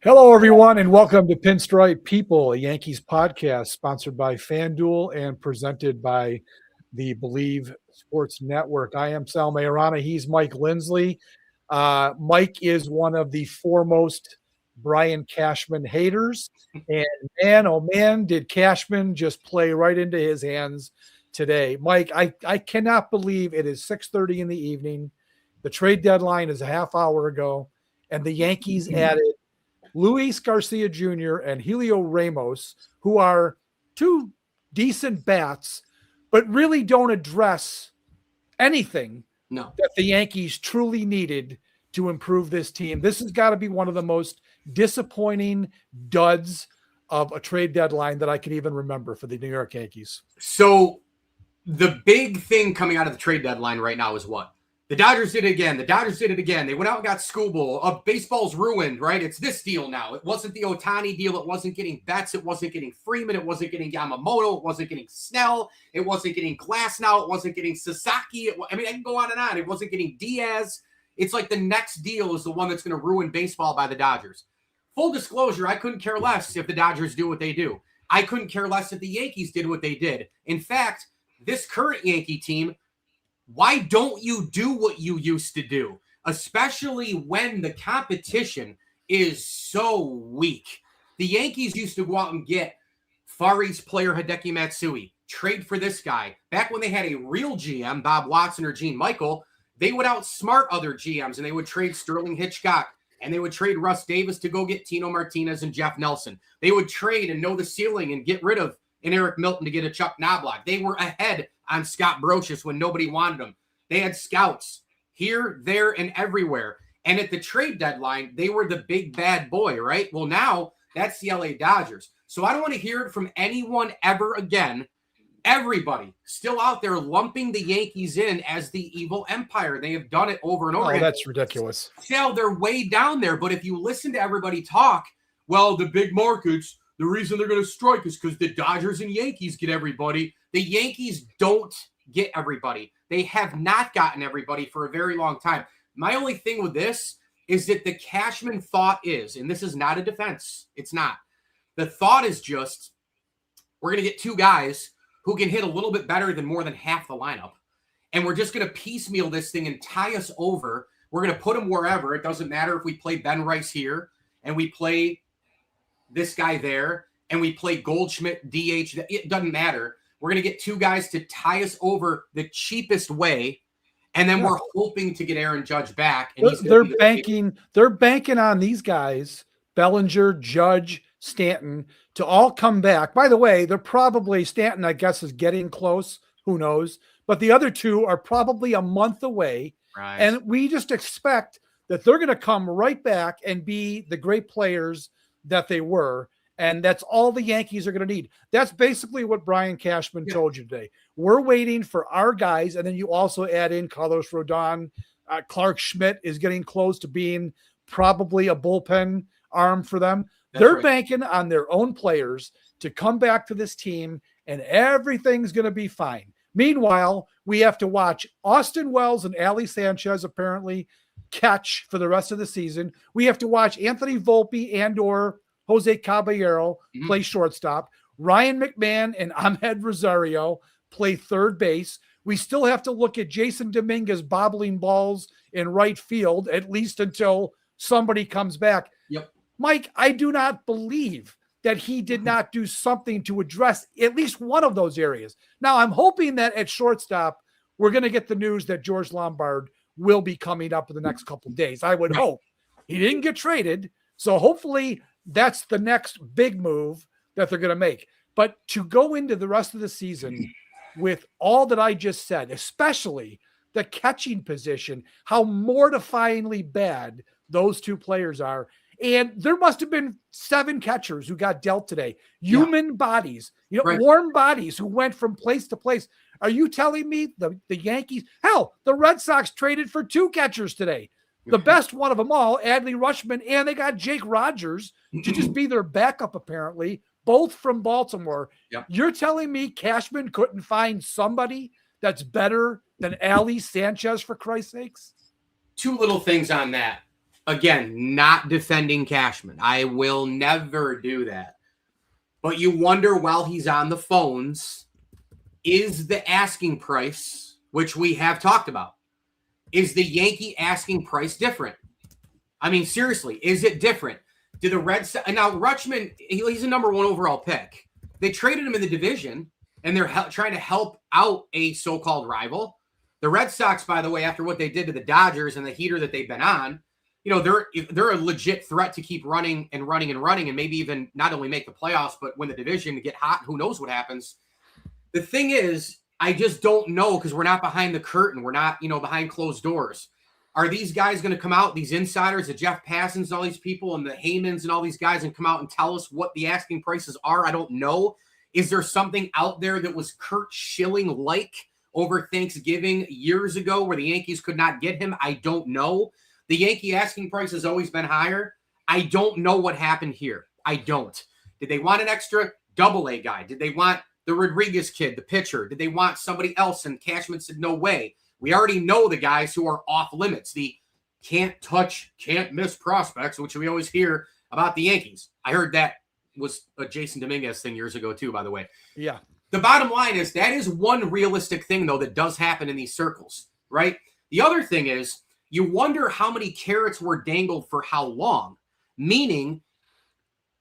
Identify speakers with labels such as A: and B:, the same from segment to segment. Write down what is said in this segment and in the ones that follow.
A: Hello, everyone, and welcome to Pinstripe People, a Yankees podcast sponsored by FanDuel and presented by the Bleav Sports Network. I am Sal Maiorana. He's Mike Lindsley. Mike is one of the foremost Brian Cashman haters. And man, oh man, did Cashman just play right into his hands today. Mike, I cannot believe it is 6:30 in the evening. The trade deadline is a half hour ago, and the Yankees added Luis Garcia Jr. and Helio Ramos, who are two decent bats, but really don't address anything that the Yankees truly needed to improve this team. This has got to be one of the most disappointing duds of a trade deadline that I can even remember for the New York Yankees.
B: So the big thing coming out of the trade deadline right now is what? The Dodgers did it again. The Dodgers did it again. They went out and got schoolball. Baseball's ruined, right? It's this deal now. It wasn't the Ohtani deal. It wasn't getting Betts. It wasn't getting Freeman. It wasn't getting Yamamoto. It wasn't getting Snell. It wasn't getting Glasnow. It wasn't getting Sasaki. I can go on and on. It wasn't getting Diaz. It's like the next deal is the one that's going to ruin baseball by the Dodgers. Full disclosure, I couldn't care less if the Dodgers do what they do. I couldn't care less if the Yankees did what they did. In fact, this current Yankee team, why don't you do what you used to do, especially when the competition is so weak? The Yankees used to go out and get Far East player Hideki Matsui, trade for this guy. Back when they had a real GM, Bob Watson or Gene Michael, they would outsmart other GMs, and they would trade Sterling Hitchcock, and they would trade Russ Davis to go get Tino Martinez and Jeff Nelson. They would trade and know the ceiling and get rid of Eric Milton to get a Chuck Knobloch. They were ahead on Scott Brocious when nobody wanted them. They had scouts here, there, and everywhere. And at the trade deadline, they were the big bad boy, right? Well, now that's the LA Dodgers. So I don't want to hear it from anyone ever again. Everybody still out there lumping the Yankees in as the evil empire. They have done it over and over again.
A: That's ridiculous.
B: Sal, they're way down there. But if you listen to everybody talk, well, the big markets, the reason they're going to strike is because the Dodgers and Yankees get everybody. The Yankees don't get everybody. They have not gotten everybody for a very long time. My only thing with this is that the Cashman thought is, and this is not a defense, it's not. The thought is just, we're going to get two guys who can hit a little bit better than more than half the lineup. And we're just going to piecemeal this thing and tie us over. We're going to put them wherever. It doesn't matter if we play Ben Rice here and we play this guy there, and we play Goldschmidt, DH. It doesn't matter. We're going to get two guys to tie us over the cheapest way, and then we're hoping to get Aaron Judge back. And
A: they're banking on these guys, Bellinger, Judge, Stanton, to all come back. By the way, they're probably, Stanton, I guess, is getting close. Who knows? But the other two are probably a month away.
B: Right.
A: And we just expect that they're going to come right back and be the great players that they were, and that's all the Yankees are going to need. That's basically what Brian Cashman told you today. We're waiting for our guys, and then you also add in Carlos Rodon. Clark Schmidt is getting close to being probably a bullpen arm for them. They're banking on their own players to come back to this team, and everything's going to be fine. Meanwhile, we have to watch Austin Wells and Ali Sanchez apparently catch for the rest of the season. We have to watch Anthony Volpe and or Jose Caballero play shortstop. Ryan McMahon and Ahmed Rosario play third base. We still have to look at Jason Dominguez bobbling balls in right field, at least until somebody comes back.
B: Yep.
A: Mike, I do not believe that he did not do something to address at least one of those areas. Now, I'm hoping that at shortstop, we're going to get the news that George Lombard will be coming up in the next couple of days. I would hope. He didn't get traded, so hopefully that's the next big move that they're going to make. But to go into the rest of the season with all that I just said, especially the catching position, how mortifyingly bad those two players are. And there must have been 7 catchers who got dealt today. Human bodies, warm bodies who went from place to place. Are you telling me the Yankees, hell, the Red Sox traded for 2 catchers today? The best one of them all, Adley Rutschman, and they got Jake Rogers to just be their backup, apparently, both from Baltimore.
B: Yep.
A: You're telling me Cashman couldn't find somebody that's better than Ali Sanchez, for Christ's sakes?
B: 2 little things on that. again, not defending Cashman. I will never do that. But you wonder while he's on the phones, is the asking price, which we have talked about, is the Yankee asking price different? I mean, seriously, is it different? Do the Red Sox, now Rutschman, he's a number 1 overall pick. They traded him in the division, and they're trying to help out a so-called rival. The Red Sox, by the way, after what they did to the Dodgers and the heater that they've been on, they're a legit threat to keep running and maybe even not only make the playoffs, but win the division, get hot. Who knows what happens? The thing is, I just don't know because we're not behind the curtain. We're not, behind closed doors. Are these guys going to come out, these insiders, the Jeff Passons and all these people and the Heymans and all these guys, and come out and tell us what the asking prices are? I don't know. Is there something out there that was Kurt Schilling-like over Thanksgiving years ago where the Yankees could not get him? I don't know. The Yankee asking price has always been higher. I don't know what happened here. I don't. Did they want an extra double-A guy? Did they want the Rodriguez kid, the pitcher? Did they want somebody else? And Cashman said, no way. We already know the guys who are off limits, the can't touch, can't miss prospects, which we always hear about the Yankees. I heard that was a Jason Dominguez thing years ago too, by the way.
A: Yeah.
B: The bottom line is that is one realistic thing, though, that does happen in these circles, right? The other thing is you wonder how many carrots were dangled for how long, meaning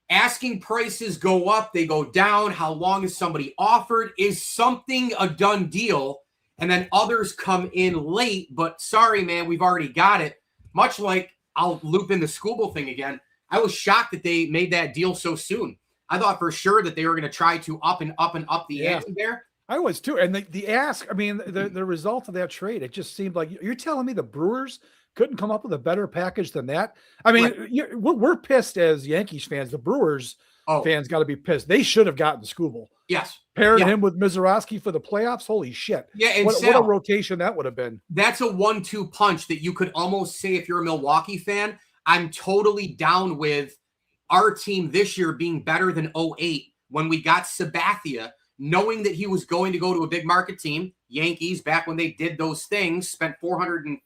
B: asking prices go up, they go down. How long is somebody offered? Is something a done deal? And then others come in late, but sorry, man, we've already got it. Much like, I'll loop in the Skubal thing again. I was shocked that they made that deal so soon. I thought for sure that they were going to try to up the ante there.
A: I was too. And the ask, I mean, the result of that trade, it just seemed like you're telling me the Brewers couldn't come up with a better package than that. I mean, right. We're pissed as Yankees fans. The Brewers fans got to be pissed. They should have gotten Skubal.
B: Yes.
A: Paired him with Mizorowski for the playoffs. Holy shit.
B: Yeah. And
A: what a rotation that would have been.
B: That's a 1-2 punch that you could almost say, if you're a Milwaukee fan, I'm totally down with our team this year being better than 2008 when we got Sabathia, knowing that he was going to go to a big market team. Yankees, back when they did those things, spent $453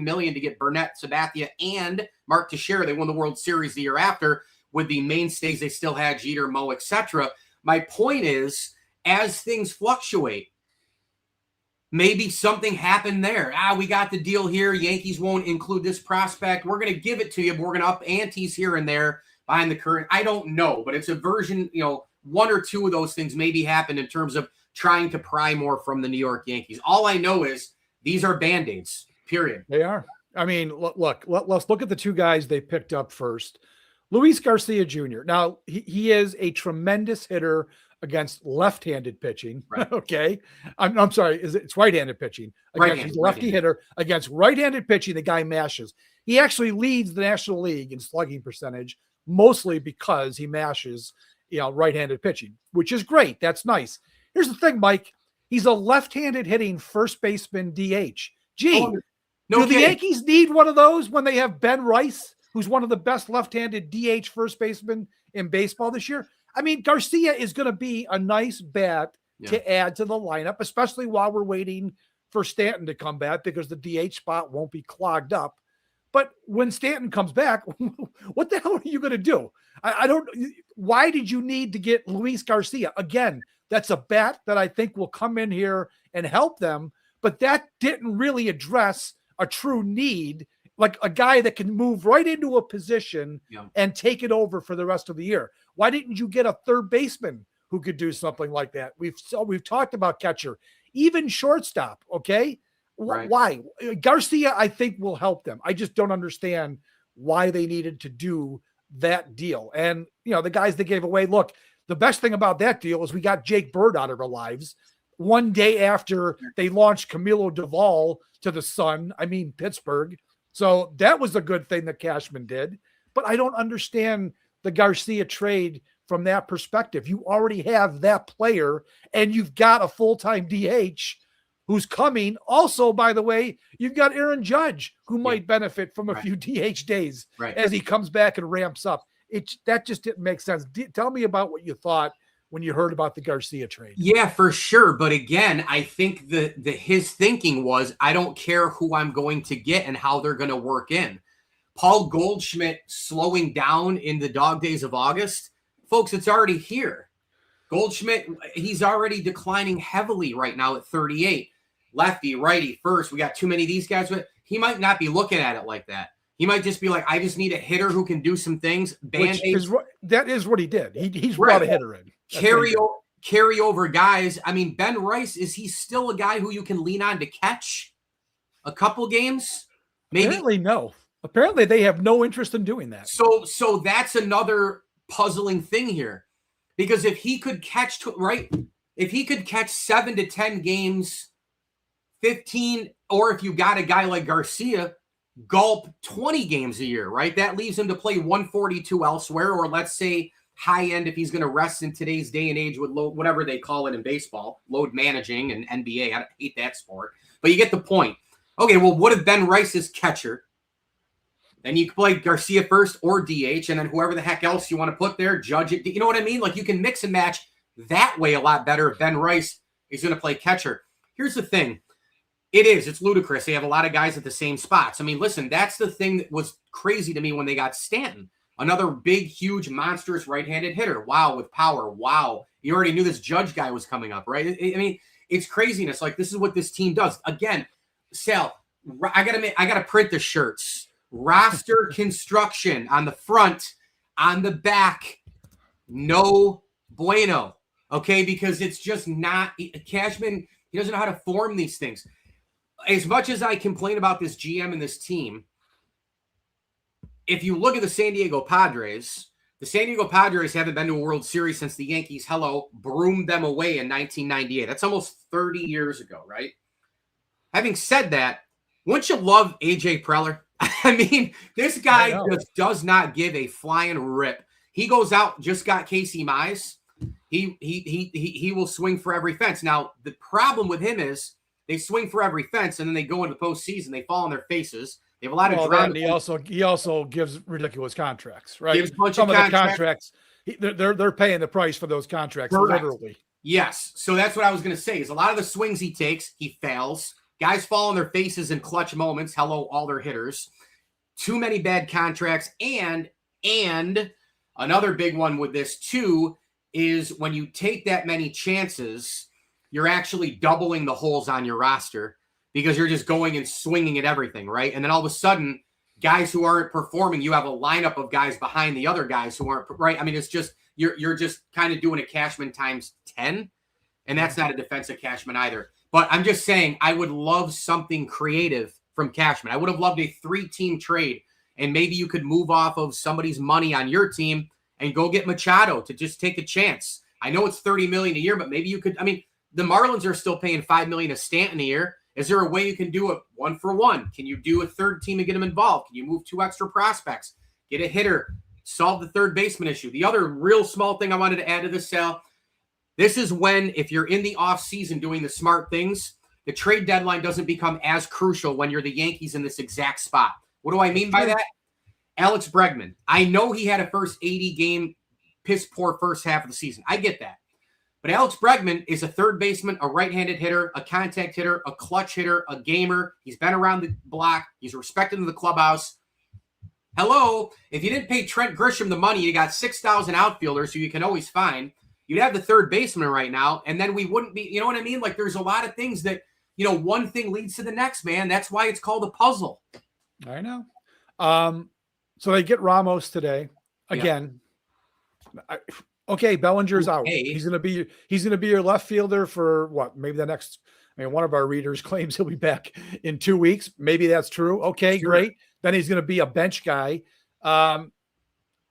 B: million to get Burnett, Sabathia, and Mark Teixeira. They won the World Series the year after with the mainstays they still had, Jeter, Mo, etc. My point is, as things fluctuate, maybe something happened there. We got the deal here. Yankees won't include this prospect. We're going to give it to you, but we're going to up antes here and there behind the curtain. I don't know, but it's a version, one or two of those things maybe happened in terms of trying to pry more from the New York Yankees. All I know is these are Band-Aids, period.
A: They are. I mean, look, let's look at the two guys they picked up first. Luis Garcia Jr. Now, he is a tremendous hitter against left-handed pitching. Right. Okay. I'm sorry. It's right-handed pitching. He's a lefty hitter against right-handed pitching. The guy mashes. He actually leads the National League in slugging percentage, mostly because he mashes, right-handed pitching, which is great. That's nice. Here's the thing, Mike. He's a left-handed hitting first baseman DH. Gee, do the Yankees need one of those when they have Ben Rice, who's one of the best left-handed DH first basemen in baseball this year? I mean, Garcia is going to be a nice bat to add to the lineup, especially while we're waiting for Stanton to come back, because the DH spot won't be clogged up. But when Stanton comes back, what the hell are you going to do? I don't. Why did you need to get Luis Garcia? Again, that's a bat that I think will come in here and help them, but that didn't really address a true need, like a guy that can move right into a position and take it over for the rest of the year. Why didn't you get a third baseman who could do something like that? We've talked about catcher, even shortstop. Okay. Right. Why? Garcia, I think, will help them. I just don't understand why they needed to do that deal. And, the guys they gave away, look, the best thing about that deal is we got Jake Bird out of our lives one day after they launched Camilo Duvall to the Sun. Pittsburgh. So that was a good thing that Cashman did. But I don't understand the Garcia trade from that perspective. You already have that player, and you've got a full-time DH who's coming. Also, by the way, you've got Aaron Judge, who might benefit from a few DH days as he comes back and ramps up. That just didn't make sense. Tell me about what you thought when you heard about the Garcia trade.
B: Yeah, for sure. But again, I think his thinking was, I don't care who I'm going to get and how they're going to work in. Paul Goldschmidt slowing down in the dog days of August, folks, it's already here. Goldschmidt, he's already declining heavily right now at 38. Lefty, righty, first. We got too many of these guys. But he might not be looking at it like that. He might just be like, I just need a hitter who can do some things.
A: That is what he did. He's brought a hitter in.
B: Carry over guys. I mean, Ben Rice, is he still a guy who you can lean on to catch a couple games? Maybe.
A: Apparently, no. Apparently, they have no interest in doing that.
B: So that's another puzzling thing here. Because if he could catch, if he could catch 7 to 10 games, 15, or if you got a guy like Garcia, gulp 20 games a year, right? That leaves him to play 142 elsewhere, or let's say high end if he's going to rest in today's day and age with whatever they call it in baseball, load managing and NBA. I hate that sport. But you get the point. Okay, well, what if Ben Rice is catcher? Then you can play Garcia first or DH, and then whoever the heck else you want to put there, judge it. You know what I mean? Like, you can mix and match that way a lot better if Ben Rice is going to play catcher. Here's the thing. It's ludicrous. They have a lot of guys at the same spots. I mean, listen, that's the thing that was crazy to me when they got Stanton. Another big, huge, monstrous right-handed hitter. Wow, with power. Wow. You already knew this Judge guy was coming up, right? I mean, it's craziness. Like, this is what this team does. Again, Sal, I gotta print the shirts. Roster construction on the front, on the back, no bueno. Okay, because it's just not Cashman. He doesn't know how to form these things. As much as I complain about this GM and this team, if you look at the San Diego Padres haven't been to a World Series since the Yankees, broomed them away in 1998. That's almost 30 years ago, right? Having said that, wouldn't you love AJ Preller? I mean, this guy just does not give a flying rip. He goes out, just got Casey Mize. He will swing for every fence. Now, the problem with him is they swing for every fence, and then they go into the postseason. They fall on their faces. They have a lot of drama.
A: He also gives ridiculous contracts, right?
B: Gives a bunch
A: Some
B: of
A: the contracts, they're paying the price for those contracts, literally.
B: Yes. So that's what I was going to say. Is a lot of the swings he takes, he fails. Guys fall on their faces in clutch moments. All their hitters. Too many bad contracts, and another big one with this too is when you take that many chances, you're actually doubling the holes on your roster because you're just going and swinging at everything, right? And then all of a sudden, guys who aren't performing, you have a lineup of guys behind the other guys who aren't, right? I mean, it's just, you're just kind of doing a Cashman times 10, and that's not a defensive Cashman either. But I'm just saying, I would love something creative from Cashman. I would have loved a 3-team trade, and maybe you could move off of somebody's money on your team and go get Machado to just take a chance. I know it's $30 million a year, but maybe you could. I mean, the Marlins are still paying $5 million to Stanton a year. Is there a way you can do a 1-for-1? Can you do a third team and get them involved? Can you move 2 extra prospects? Get a hitter, solve the third baseman issue. The other real small thing I wanted to add to this, Sal, this is when, if you're in the offseason doing the smart things, the trade deadline doesn't become as crucial when you're the Yankees in this exact spot. What do I mean by that? Alex Bregman. I know he had a first 80-game piss-poor first half of the season. I get that. But Alex Bregman is a third baseman, a right-handed hitter, a contact hitter, a clutch hitter, a gamer. He's been around the block. He's respected in the clubhouse. If you didn't pay Trent Grisham the money, you got 6,000 outfielders who you can always find. You'd have the third baseman right now, and then we wouldn't be, you know what I mean? Like, there's a lot of things that, one thing leads to the next, man. That's why it's called a puzzle.
A: I know. So they get Ramos today. Again, Bellinger's out. He's gonna be your left fielder for what? Maybe the next. I mean, one of our readers claims he'll be back in 2 weeks. Maybe that's true. Okay, sure. Great. Then he's gonna be a bench guy.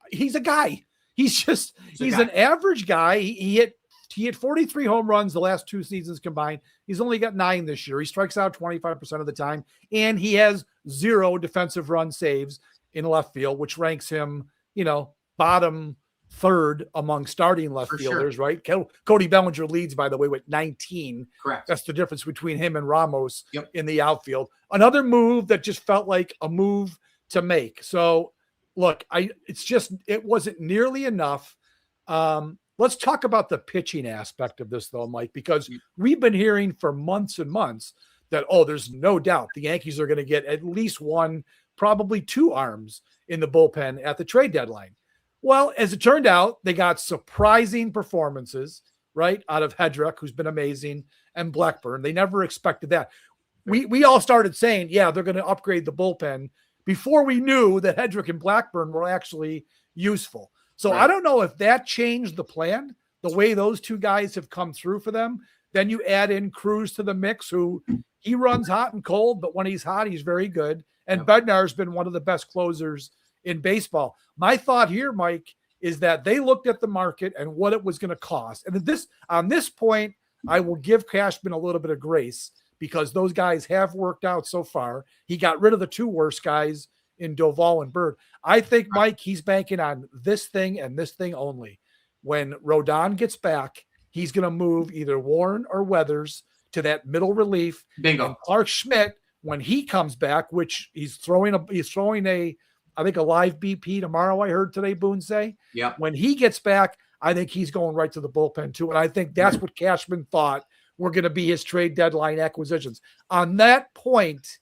A: He's a guy. He's an average guy. He hit 43 home runs the last 2 seasons combined. He's only got 9 this year. He strikes out 25% of the time, and he has 0 defensive run saves in left field, which ranks him, bottom 3rd among starting left fielders, right? Cody Bellinger leads, by the way, with 19.
B: Correct.
A: That's the difference between him and Ramos in the outfield. Another move that just felt like a move to make. So, look, it wasn't nearly enough. Let's talk about the pitching aspect of this, though, Mike, because we've been hearing for months and months that, there's no doubt the Yankees are going to get at least one, probably 2 arms in the bullpen at the trade deadline. Well, as it turned out, they got surprising performances, right, out of Hedrick, who's been amazing, and Blackburn. They never expected that. We all started saying, yeah, they're going to upgrade the bullpen before we knew that Hedrick and Blackburn were actually useful. So I don't know if that changed the plan, the way those 2 guys have come through for them. Then you add in Cruz to the mix, who he runs hot and cold, but when he's hot, he's very good. And Bednar's been one of the best closers in baseball. My thought here, Mike, is that they looked at the market and what it was going to cost. And on this point, I will give Cashman a little bit of grace because those guys have worked out so far. He got rid of the 2 worst guys in Doval and Bird. I think, Mike, he's banking on this thing and this thing only. When Rodon gets back, he's going to move either Warren or Weathers to that middle relief.
B: Bingo.
A: And Clark Schmidt, when he comes back, which he's throwing I think a live BP tomorrow, I heard today Boone say.
B: Yeah.
A: When he gets back, I think he's going right to the bullpen too. And I think that's what Cashman thought were going to be his trade deadline acquisitions. On that point,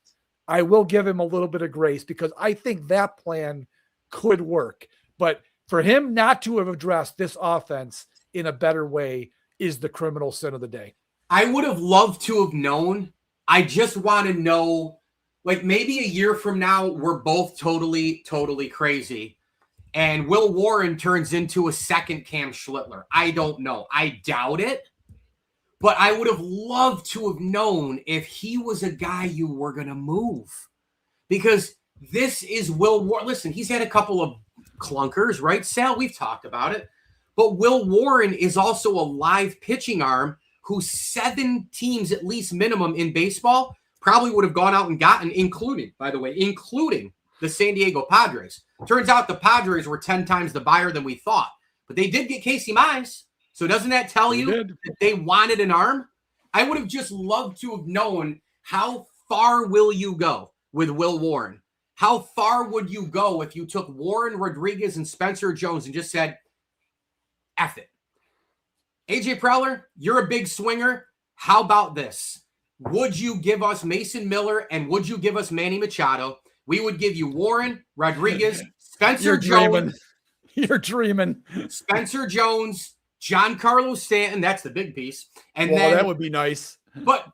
A: I will give him a little bit of grace because I think that plan could work. But for him not to have addressed this offense in a better way is the criminal sin of the day.
B: I would have loved to have known. I just want to know, like maybe a year from now, we're both totally, totally crazy. And Will Warren turns into a second Cam Schlittler. I don't know. I doubt it. But I would have loved to have known if he was a guy you were going to move. Because this is Will Warren. Listen, he's had a couple of clunkers, right, Sal? We've talked about it. But Will Warren is also a live pitching arm who 7 teams, at least minimum in baseball, probably would have gone out and gotten, including the San Diego Padres. Turns out the Padres were 10 times the buyer than we thought. But they did get Casey Mize. So doesn't that tell you that they wanted an arm? I would have just loved to have known how far will you go with Will Warren? How far would you go if you took Warren Rodriguez and Spencer Jones and just said, F it. AJ Preller, you're a big swinger. How about this? Would you give us Mason Miller and would you give us Manny Machado? We would give you Warren, Rodriguez, Spencer Jones.
A: You're dreaming.
B: Spencer Jones, Giancarlo Stanton. That's the big piece. And then
A: that would be nice.
B: But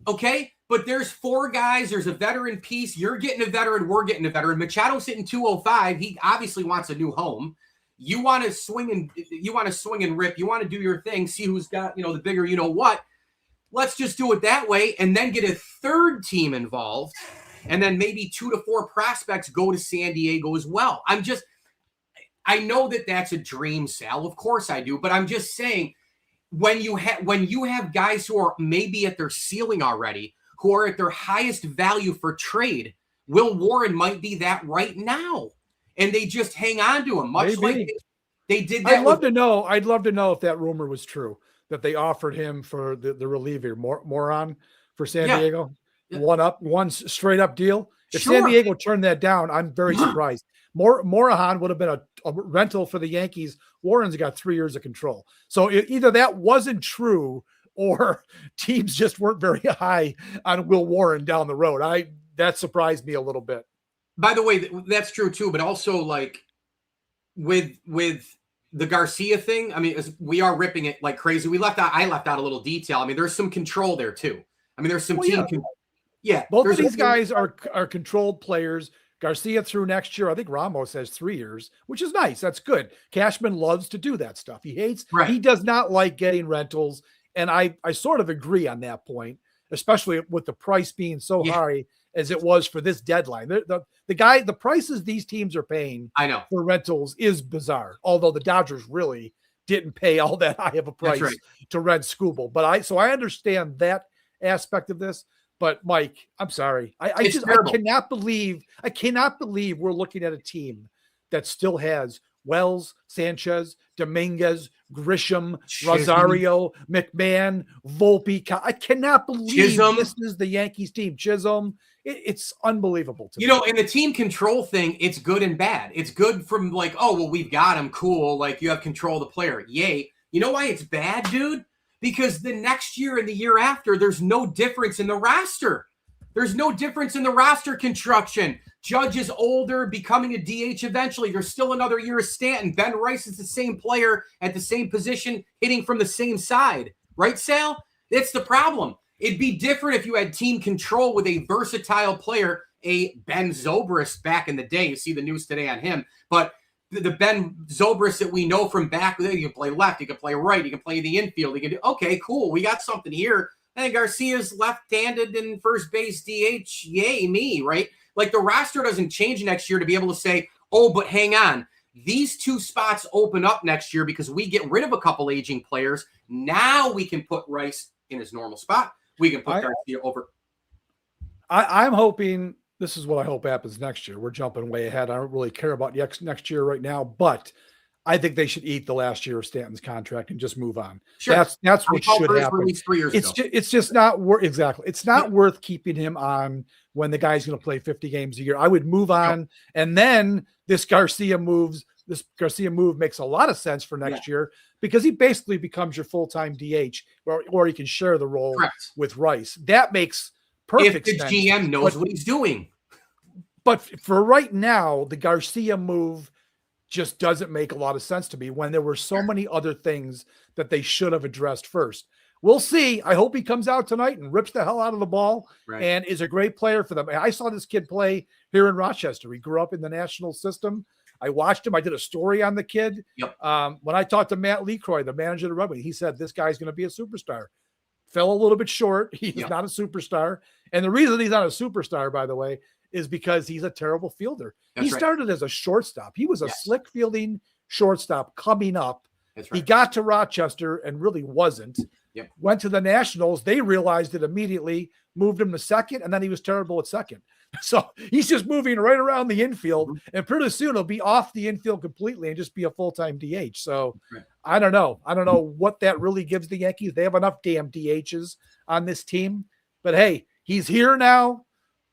B: okay. But there's 4 guys. There's a veteran piece. You're getting a veteran. We're getting a veteran. Machado's hitting 205. He obviously wants a new home. You want to swing and rip. You want to do your thing. See who's got, the bigger, what. Let's just do it that way and then get a third team involved. And then maybe 2 to 4 prospects go to San Diego as well. I know that that's a dream, Sal. Of course I do. But I'm just saying, when you have guys who are maybe at their ceiling already, who are at their highest value for trade, Will Warren might be that right now. And they just hang on to him, much like they did that. I'd love
A: to know if that rumor was true, that they offered him for the reliever, Moran for San Diego. Yeah. One straight up deal. If San Diego turned that down, I'm very surprised. Morahan would have been a rental for the Yankees. Warren's got 3 years of control. So either that wasn't true or teams just weren't very high on Will Warren down the road. That surprised me a little bit.
B: By the way, that's true too, but also like with the Garcia thing, we are ripping it like crazy. I left out a little detail. There's some control there too. There's some team.
A: Both of these guys are controlled players. Garcia through next year. I think Ramos has 3 years, which is nice. That's good. Cashman loves to do that stuff. He does not like getting rentals. And I sort of agree on that point, especially with the price being so high as it was for this deadline. The prices these teams are paying for rentals is bizarre. Although the Dodgers really didn't pay all that high of a price to rent Skubal. But I understand that aspect of this. But Mike, I'm sorry. I cannot believe we're looking at a team that still has Wells, Sanchez, Dominguez, Grisham, Rosario, McMahon, Volpe. I cannot believe this is the Yankees team. Chisholm. It's unbelievable to me.
B: In the team control thing, it's good and bad. It's good from like, oh, well, we've got him. Cool. Like you have control of the player. Yay. You know why it's bad, dude? Because the next year and the year after, there's no difference in the roster. There's no difference in the roster construction. Judge is older, becoming a DH eventually. There's still another year of Stanton. Ben Rice is the same player at the same position, hitting from the same side. Right, Sal? That's the problem. It'd be different if you had team control with a versatile player, a Ben Zobrist back in the day. You see the news today on him. But the Ben Zobrist that we know from back there, you can play left, you can play right, you can play the infield. You can do, okay, cool. We got something here. And Garcia's left-handed in first base DH. Yay, me, right? Like the roster doesn't change next year to be able to say, oh, but hang on. These two spots open up next year because we get rid of a couple aging players. Now we can put Rice in his normal spot. We can put Garcia over.
A: I'm hoping this is what I hope happens next year. We're jumping way ahead. I don't really care about next year right now, but I think they should eat the last year of Stanton's contract and just move on. Sure. That's what should happen. It's just not worth exactly. It's not worth keeping him on when the guy's going to play 50 games a year. I would move on, and then this Garcia move makes a lot of sense for next year because he basically becomes your full-time DH, or he can share the role with Rice. That makes perfect sense.
B: If the GM knows what he's doing.
A: But for right now, the Garcia move just doesn't make a lot of sense to me when there were so many other things that they should have addressed first. We'll see. I hope he comes out tonight and rips the hell out of the ball and is a great player for them. I saw this kid play here in Rochester. He grew up in the national system. I watched him. I did a story on the kid. When I talked to Matt Lecroy, the manager of the Red Wings, he said, this guy's going to be a superstar. Fell a little bit short. He's not a superstar. And the reason he's not a superstar, by the way, is because he's a terrible fielder. He started as a shortstop. He was a slick fielding shortstop coming up. He got to Rochester and really wasn't. Went to the Nationals. They realized it immediately, moved him to second, and then he was terrible at second. So he's just moving right around the infield, and pretty soon he'll be off the infield completely and just be a full-time DH. So I don't know. I don't know what that really gives the Yankees. They have enough damn DHs on this team. But, hey, he's here now.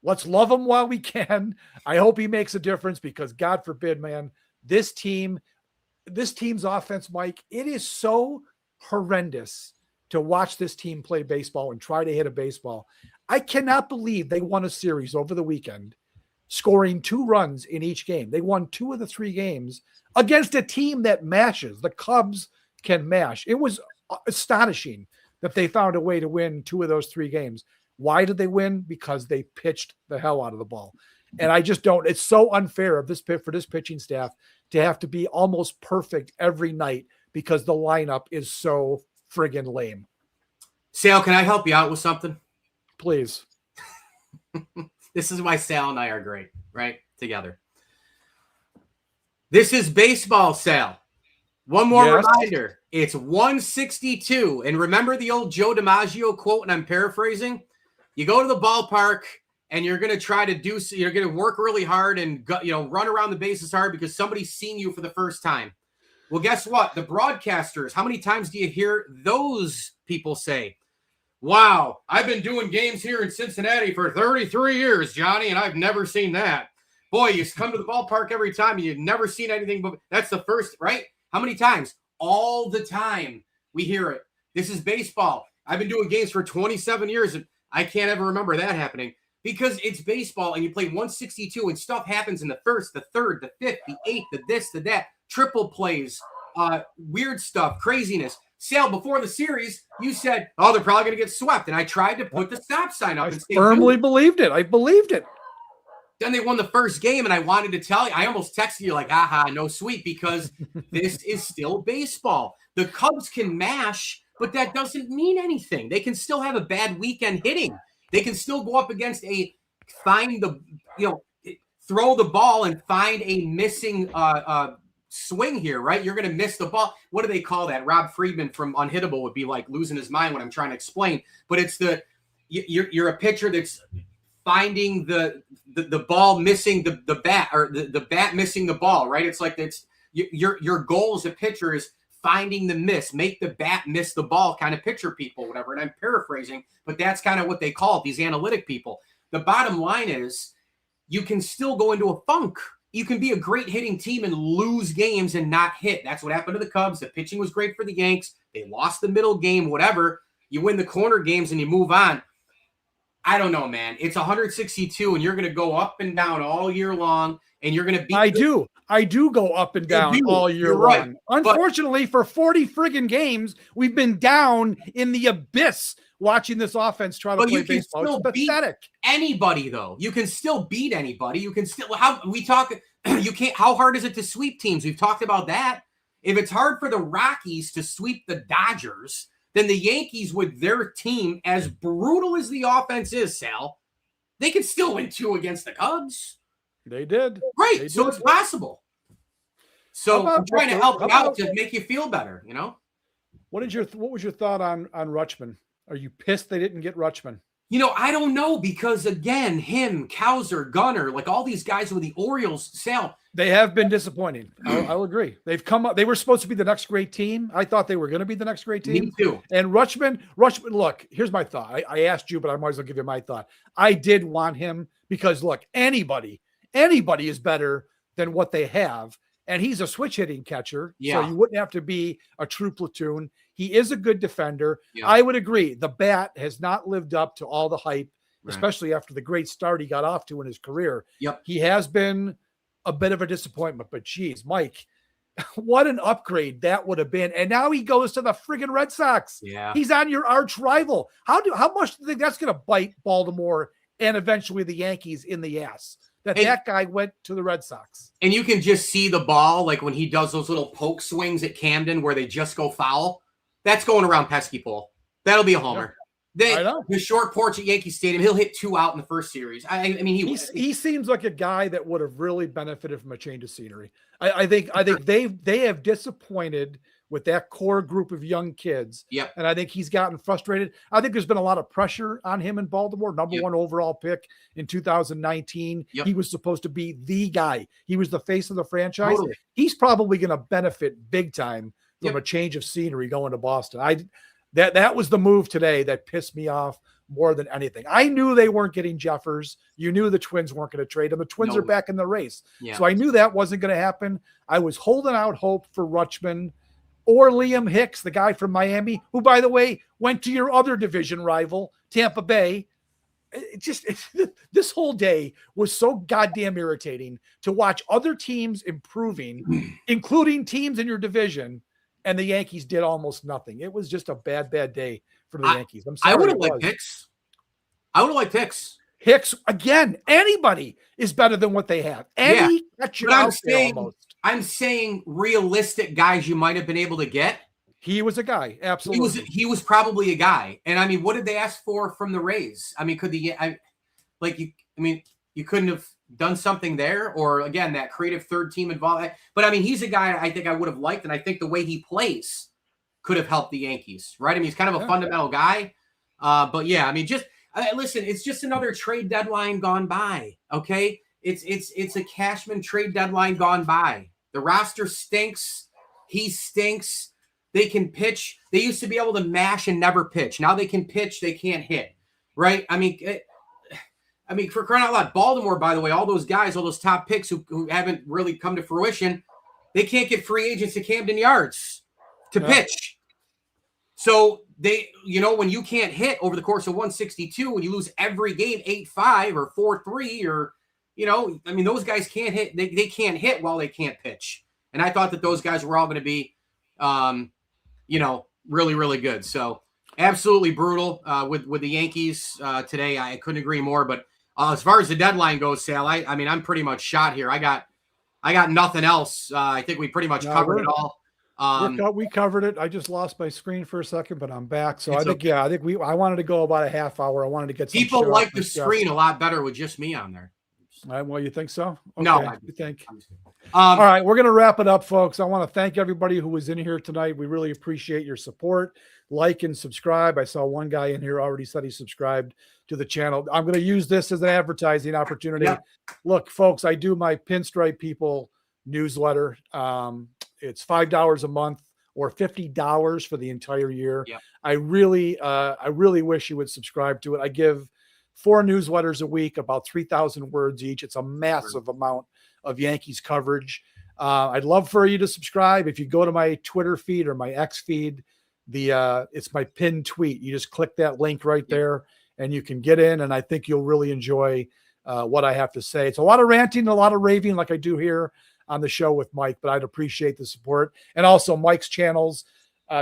A: Let's love him while we can. I hope he makes a difference because, God forbid, man, this team's offense, Mike, it is so horrendous to watch this team play baseball and try to hit a baseball. I cannot believe they won a series over the weekend, scoring 2 runs in each game. They won 2 of the 3 games against a team that mashes. The Cubs can mash. It was astonishing that they found a way to win 2 of those 3 games. Why did they win? Because they pitched the hell out of the ball. And I just don't. It's so unfair for this pitching staff to have to be almost perfect every night because the lineup is so friggin' lame.
B: Sal, can I help you out with something?
A: Please.
B: This is why Sal and I are great, right? Together. This is baseball, Sal. One more reminder. It's 162. And remember the old Joe DiMaggio quote, and I'm paraphrasing? You go to the ballpark and you're going to try to you're going to work really hard and run around the bases hard because somebody's seen you for the first time. Well, guess what? The broadcasters, how many times do you hear those people say, wow, I've been doing games here in Cincinnati for 33 years, Johnny, and I've never seen that. Boy, you come to the ballpark every time and you've never seen anything, but that's the first, right? How many times? All the time we hear it. This is baseball. I've been doing games for 27 years, and I can't ever remember that happening because it's baseball, and you play 162, and stuff happens in the first, the third, the fifth, the eighth, the this, the that, triple plays, weird stuff, craziness. Sal, before the series, you said, oh, they're probably going to get swept, and I tried to put the stop sign up.
A: I firmly believed it. I believed it.
B: Then they won the first game, and I wanted to tell you, I almost texted you like, aha, no sweet, because this is still baseball. The Cubs can mash, but that doesn't mean anything. They can still have a bad weekend hitting. They can still go up against throw the ball and find a missing swing here, right? You're going to miss the ball. What do they call that? Rob Friedman from Unhittable would be like losing his mind when I'm trying to explain. But it's you're a pitcher that's finding the ball missing the bat, or the bat missing the ball, right? It's like your goal as a pitcher is finding the miss, make the bat miss the ball kind of pitcher people, whatever. And I'm paraphrasing, but that's kind of what they call it, these analytic people. The bottom line is you can still go into a funk. You can be a great hitting team and lose games and not hit. That's what happened to the Cubs. The pitching was great for the Yanks. They lost the middle game, whatever. You win the corner games and you move on. I don't know, man. It's 162, and you're going to go up and down all year long, and you're going to beat.
A: I do go up and down all year long. Unfortunately, for 40 friggin' games, we've been down in the abyss watching this offense try to play baseball. It's pathetic.
B: Anybody, though. You can still beat anybody. You can still you can't. How hard is it to sweep teams? We've talked about that. If it's hard for the Rockies to sweep the Dodgers, then the Yankees, with their team, as brutal as the offense is, Sal, they could still win 2 against the Cubs.
A: They did.
B: Right.
A: They
B: so
A: did.
B: It's possible. So I'm trying to help you out to make you feel better, you know?
A: What was your thought on Rutschman? Are you pissed they didn't get Rutschman?
B: You know, I don't know, because again, him, Cowser, Gunnar, like all these guys with the Orioles, Sal.
A: They have been disappointing. I'll agree. They've come up. They were supposed to be the next great team. I thought they were going to be the next great team.
B: Me too.
A: And Rutschman, look, here's my thought. I asked you, but I might as well give you my thought. I did want him because, look, anybody is better than what they have. And he's a switch hitting catcher.
B: Yeah.
A: So you wouldn't have to be a true platoon. He is a good defender.
B: Yeah.
A: I would agree. The bat has not lived up to all the hype,
B: Right.
A: especially after the great start he got off to in his career.
B: Yep.
A: He has been a bit of a disappointment, but geez, Mike, what an upgrade that would have been. And now he goes to the friggin' Red Sox.
B: Yeah.
A: He's on your arch rival. How much do you think that's going to bite Baltimore and eventually the Yankees in the ass? That guy went to the Red Sox.
B: And you can just see the ball, like when he does those little poke swings at Camden where they just go foul. That's going around pesky pole. That'll be a homer. Yeah. The short porch at Yankee Stadium, he'll hit 2 out in the first series. I mean,
A: he seems like a guy that would have really benefited from a change of scenery. I think they have disappointed with that core group of young kids.
B: Yep.
A: And I think he's gotten frustrated. I think there's been a lot of pressure on him in Baltimore. Number 1 overall pick in 2019.
B: Yep.
A: He was supposed to be the guy. He was the face of the franchise.
B: Totally.
A: He's probably going to benefit big time from a change of scenery going to Boston. That was the move today that pissed me off more than anything. I knew they weren't getting Jeffers. You knew the Twins weren't going to trade him. The Twins are back in the race.
B: Yeah.
A: So I knew that wasn't going to happen. I was holding out hope for Rutschman or Liam Hicks, the guy from Miami, who, by the way, went to your other division rival, Tampa Bay. This whole day was so goddamn irritating to watch other teams improving, including teams in your division, and the Yankees did almost nothing. It was just a bad day for the Yankees. I'm sorry.
B: I would have liked Hicks.
A: Hicks, again, anybody is better than what they have. Catcher out there almost.
B: I'm saying realistic guys you might have been able to get.
A: He was a guy, absolutely.
B: He was probably a guy. And I mean, what did they ask for from the Rays? I mean, you couldn't have done something there, or again, that creative third team involved. But I mean, he's a guy I think I would have liked, and I think the way he plays could have helped the Yankees, right? I mean, he's kind of a fundamental guy. But yeah, I mean, listen, it's just another trade deadline gone by. Okay. It's a Cashman trade deadline gone by. The roster stinks. He stinks. They can pitch. They used to be able to mash and never pitch. Now they can pitch. They can't hit. Right. I mean, for crying out loud, Baltimore, by the way, all those guys, all those top picks who haven't really come to fruition, they can't get free agents to Camden Yards to pitch. So when you can't hit over the course of 162, when you lose every game 8-5 or 4-3, or, those guys can't hit. They can't hit while they can't pitch. And I thought that those guys were all going to be, really, really good. So absolutely brutal with the Yankees today. I couldn't agree more. But as far as the deadline goes, Sal, I'm pretty much shot here. I got nothing else. I think we pretty much covered it all.
A: We covered it. I just lost my screen for a second, but I'm back. So I wanted to go about a half hour. I wanted to get some
B: people like the screen a lot better with just me on there.
A: All right, well, you think so? Okay,
B: no,
A: you think. All right, we're going to wrap it up, folks. I want to thank everybody who was in here tonight. We really appreciate your support. Like and subscribe. I saw one guy in here already said he subscribed to the channel. I'm going to use this as an advertising opportunity. Yeah. Look, folks, I do my Pinstripe People newsletter. It's $5 a month or $50 for the entire year. Yeah. I really wish you would subscribe to it. I give 4 newsletters a week, about 3,000 words each. It's a massive amount of Yankees coverage. I'd love for you to subscribe. If you go to my Twitter feed or my X feed, it's my pinned tweet. You just click that link right there and you can get in, and I think you'll really enjoy what I have to say. It's a lot of ranting, a lot of raving like I do here on the show with Mike, but I'd appreciate the support. And also Mike's channels.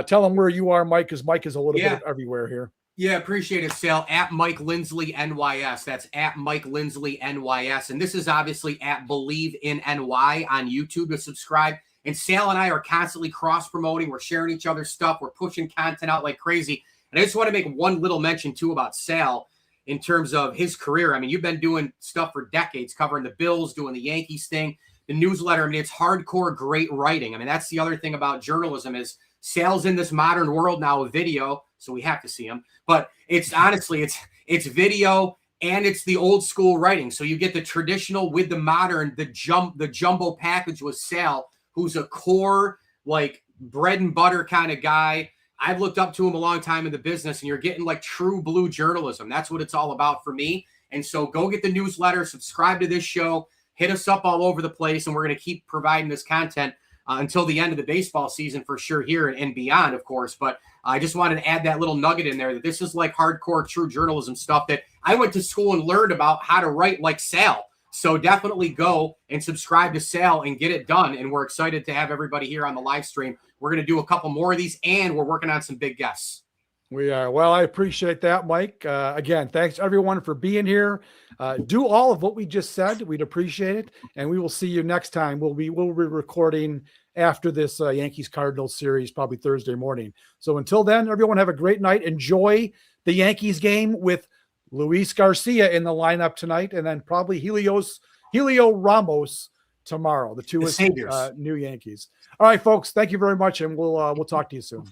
A: Tell him where you are, Mike, because Mike is a little bit of everywhere here.
B: Yeah, appreciate it, Sal. At Mike Lindsley NYS. That's at Mike Lindsley NYS. And this is obviously at Bleav in NY on YouTube to subscribe. And Sal and I are constantly cross-promoting. We're sharing each other's stuff. We're pushing content out like crazy. And I just want to make one little mention, too, about Sal in terms of his career. I mean, you've been doing stuff for decades, covering the Bills, doing the Yankees thing, the newsletter. I mean, it's hardcore, great writing. I mean, that's the other thing about journalism is Sal's in this modern world now of video, so we have to see him. But it's honestly, it's video and it's the old school writing. So you get the traditional with the modern, the jumbo package with Sal, who's a core, like bread and butter kind of guy. I've looked up to him a long time in the business, and you're getting like true blue journalism. That's what it's all about for me. And so go get the newsletter, subscribe to this show, hit us up all over the place, and we're going to keep providing this content until the end of the baseball season for sure here and beyond, of course. But I just wanted to add that little nugget in there that this is like hardcore true journalism stuff that I went to school and learned about how to write like Sal. So definitely go and subscribe to Sal and get it done. And we're excited to have everybody here on the live stream. We're going to do a couple more of these, and we're working on some big guests.
A: We are. Well, I appreciate that, Mike. Again, thanks everyone for being here. Do all of what we just said. We'd appreciate it. And we will see you next time. We'll be recording after this Yankees Cardinals series, probably Thursday morning. So until then, everyone have a great night. Enjoy the Yankees game with Luis Garcia in the lineup tonight, and then probably Helio Ramos tomorrow. The two new Yankees. All right, folks. Thank you very much, and we'll talk to you soon.